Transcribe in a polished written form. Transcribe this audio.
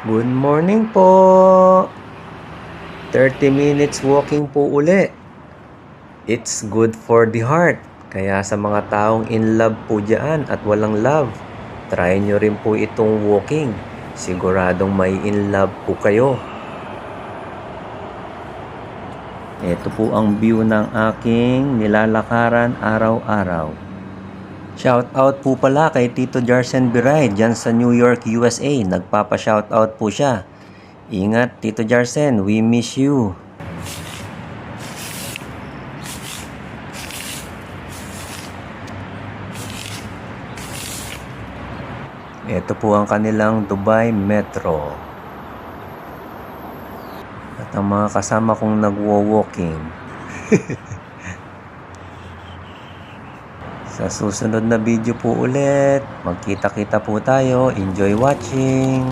Good morning po! 30 minutes walking po uli. It's good for the heart. Kaya sa mga taong in love po dyan at walang love, try nyo rin po itong walking. Siguradong may in love po kayo. Ito po ang view ng aking nilalakaran araw-araw. Shoutout po pala kay Tito Jarsen Biray dyan sa New York, USA. Nagpapa-shoutout po siya. Ingat, Tito Jarsen. We miss you. Ito po ang kanilang Dubai Metro. At ang mga kasama kong nagwo-walking. Sa susunod na video po ulit, magkita-kita po tayo. Enjoy watching!